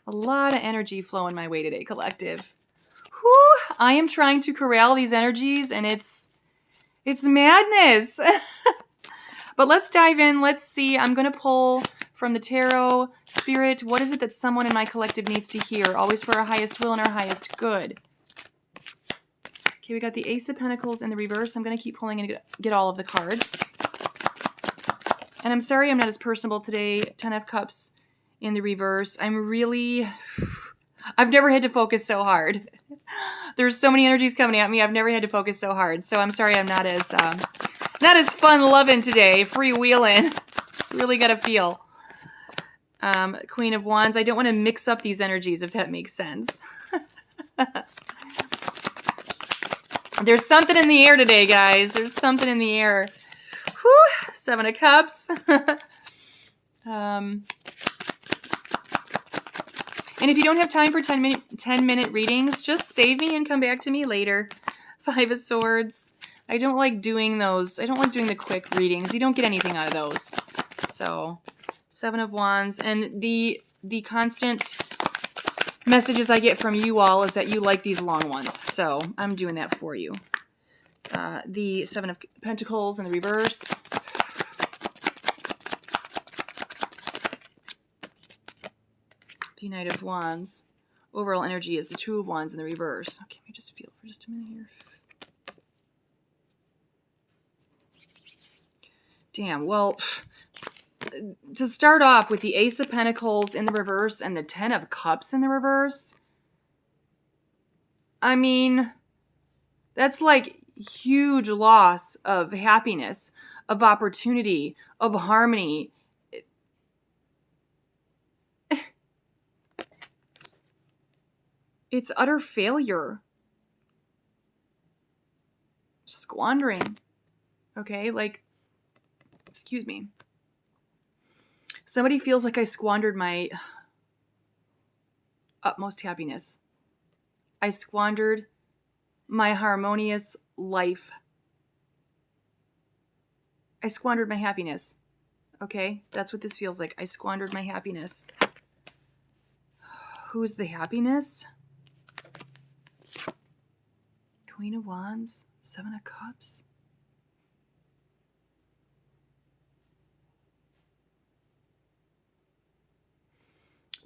A lot of energy flowing my way today, collective. Whew, I am trying to corral these energies, and it's madness. But let's dive in. Let's see. I'm going to pull from the tarot. Spirit, what is it that someone in my collective needs to hear? Always for our highest will and our highest good. Okay, we got the Ace of Pentacles in the reverse. I'm going to keep pulling and get all of the cards. And I'm sorry I'm not as personable today. 10 of Cups in the reverse. I've never had to focus so hard. There's so many energies coming at me. I've never had to focus so hard. So I'm sorry I'm not as fun loving today. Freewheeling. Really got to feel. Queen of Wands. I don't want to mix up these energies, if that makes sense. There's something in the air today, guys. There's something in the air. Whew. 7 of Cups. And if you don't have time for 10-minute readings, just save me and come back to me later. 5 of Swords. I don't like doing those. I don't like doing the quick readings. You don't get anything out of those. So, 7 of Wands. And the constant messages I get from you all is that you like these long ones. So, I'm doing that for you. The 7 of Pentacles in the reverse. The Knight of Wands. Overall energy is the 2 of Wands in the reverse. Okay, let me just feel for just a minute here. Damn, well, to start off with the Ace of Pentacles in the reverse and the 10 of Cups in the reverse, I mean, that's like huge loss of happiness, of opportunity, of harmony. It's utter failure. Squandering. Okay, like, excuse me. Somebody feels like I squandered my utmost happiness. I squandered my harmonious life. I squandered my happiness. Okay, that's what this feels like. I squandered my happiness. Who's the happiness? Queen of Wands, 7 of Cups.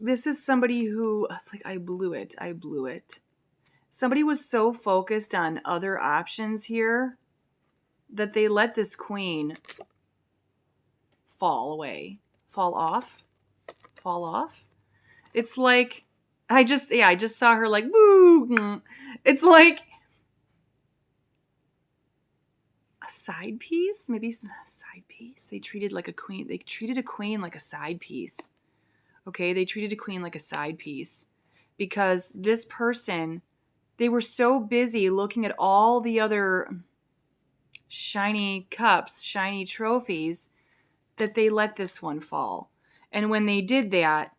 This is somebody who, it's like, I blew it. Somebody was so focused on other options here that they let this queen fall off. It's like, I just saw her like, woo. It's like a side piece, maybe a side piece. They treated a queen like a side piece. Okay, they treated a queen like a side piece because this person, they were so busy looking at all the other shiny cups, shiny trophies, that they let this one fall. And when they did that,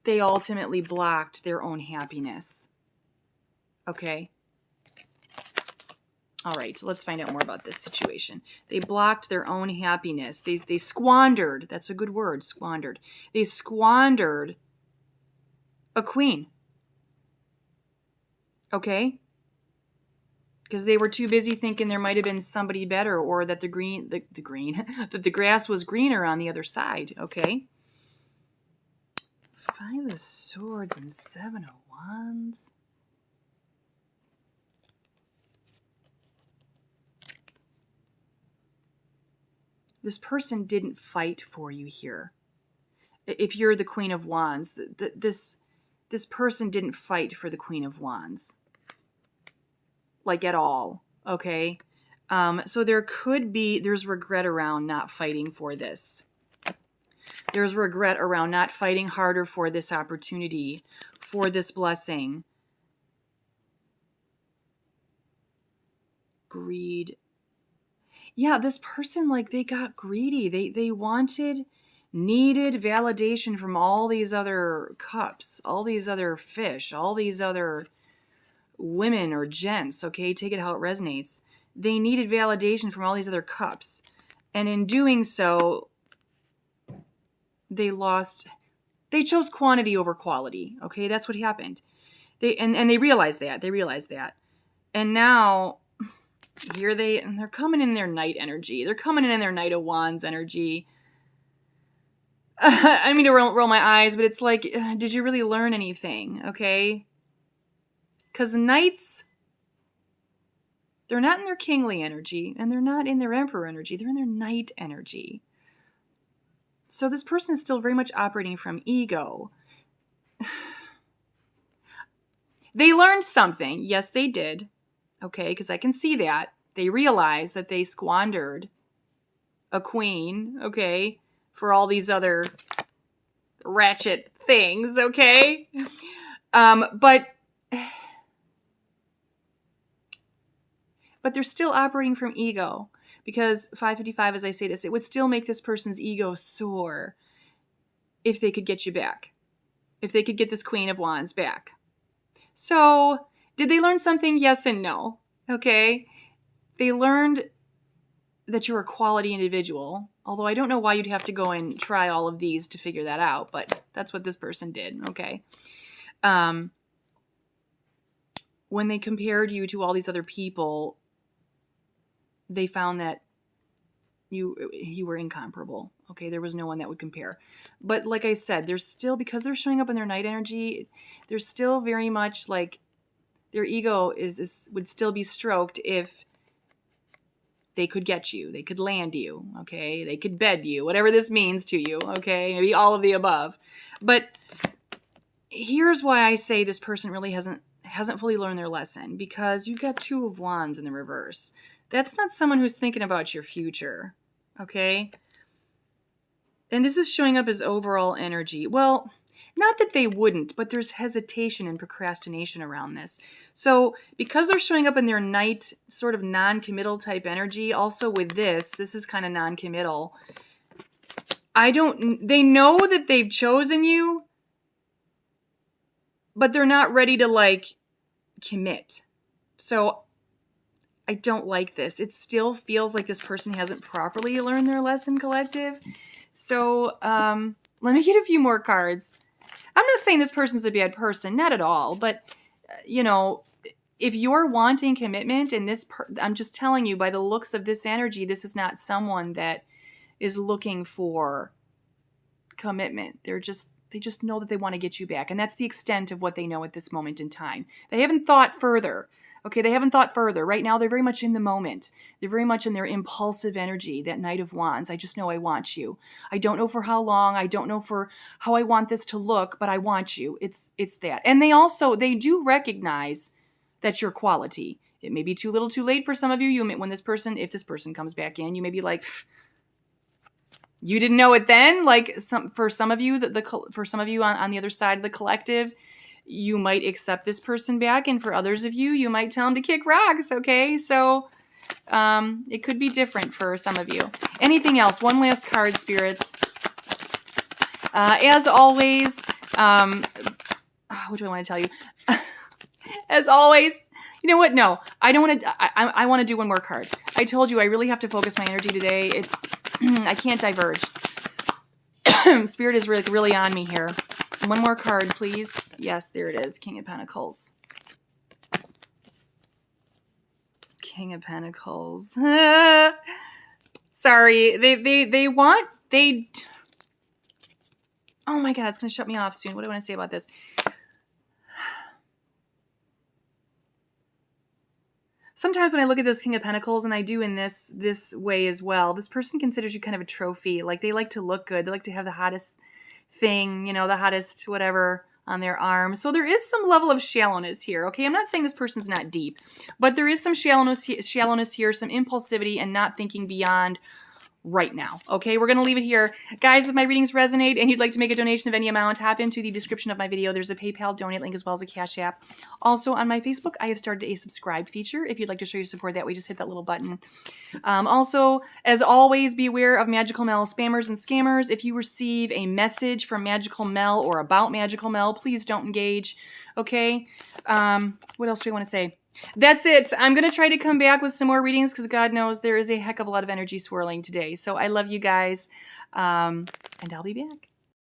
they ultimately blocked their own happiness. Okay? All right, so let's find out more about this situation. They blocked their own happiness. They squandered. That's a good word, squandered. They squandered a queen. Okay? Because they were too busy thinking there might have been somebody better, or that that the grass was greener on the other side. Okay? 5 of Swords and 7 of Wands. This person didn't fight for you here. If you're the Queen of Wands, this person didn't fight for the Queen of Wands. Like, at all. Okay? So there's regret around not fighting for this. There's regret around not fighting harder for this opportunity, for this blessing. Greed. Yeah, this person, like, they got greedy. They needed validation from all these other cups, all these other fish, all these other women or gents, okay? Take it how it resonates. They needed validation from all these other cups. And in doing so, they lost They chose quantity over quality. Okay, that's what happened. They realized that. They realized that. And now they're coming in their Knight energy. They're coming in their Knight of Wands energy. I don't mean to roll my eyes, but it's like, did you really learn anything? Okay? Because Knights, they're not in their kingly energy, and they're not in their emperor energy. They're in their Knight energy. So this person is still very much operating from ego. They learned something. Yes, they did. Okay, because I can see that. They realized that they squandered a queen, okay, for all these other ratchet things, okay? But they're still operating from ego, because 555, as I say this, it would still make this person's ego soar if they could get you back, if they could get this Queen of Wands back. So, did they learn something? Yes and no, okay? They learned that you're a quality individual, although I don't know why you'd have to go and try all of these to figure that out, but that's what this person did, okay? When they compared you to all these other people, they found that you were incomparable, okay? There was no one that would compare. But like I said, there's still, because they're showing up in their Knight energy, there's still very much like their ego would still be stroked if they could get you, they could land you, okay? They could bed you, whatever this means to you, okay? Maybe all of the above. But here's why I say this person really hasn't fully learned their lesson, because you've got Two of Wands in the reverse. That's not someone who's thinking about your future, okay? And this is showing up as overall energy. Well, not that they wouldn't, but there's hesitation and procrastination around this. So because they're showing up in their Knight sort of non-committal type energy, also with this is kind of non-committal. They know that they've chosen you, but they're not ready to like commit. So I don't like this. It still feels like this person hasn't properly learned their lesson, collective. So let me get a few more cards. I'm not saying this person's a bad person, not at all. But, if you're wanting commitment, and I'm just telling you, by the looks of this energy, this is not someone that is looking for commitment. They just know that they want to get you back. And that's the extent of what they know at this moment in time. They haven't thought further. Okay, they haven't thought further. Right now, they're very much in the moment. They're very much in their impulsive energy, that Knight of Wands. I just know I want you. I don't know for how long. I don't know for how I want this to look, but I want you. It's that. And they do recognize that your quality. It may be too little too late for some of you. If this person comes back in, you may be like, you didn't know it then? Like for some of you, for some of you on the other side of the collective, you might accept this person back, and for others of you, you might tell them to kick rocks, okay? So it could be different for some of you. Anything else? One last card, spirits. As always, what do I want to tell you? As always, you know what? No, I don't want to. I want to do one more card. I told you I really have to focus my energy today. I can't diverge. Spirit is really on me here. One more card, please. Yes, there it is. King of Pentacles. King of Pentacles. Sorry. Oh my God, it's going to shut me off soon. What do I want to say about this? Sometimes when I look at this King of Pentacles, and I do in this way as well, this person considers you kind of a trophy. Like, they like to look good. They like to have the hottest thing, the hottest whatever on their arm. So there is some level of shallowness here, okay? I'm not saying this person's not deep, but there is some shallowness here, some impulsivity, and not thinking beyond right now, okay? We're going to leave it here. Guys, if my readings resonate and you'd like to make a donation of any amount, hop into the description of my video. There's a PayPal donate link as well as a Cash App. Also on my Facebook, I have started a subscribe feature. If you'd like to show your support that way, just hit that little button. Also, as always, be aware of Magical Mel spammers and scammers. If you receive a message from Magical Mel or about Magical Mel, please don't engage, okay? What else do I want to say? That's it. I'm going to try to come back with some more readings because God knows there is a heck of a lot of energy swirling today. So I love you guys, and I'll be back.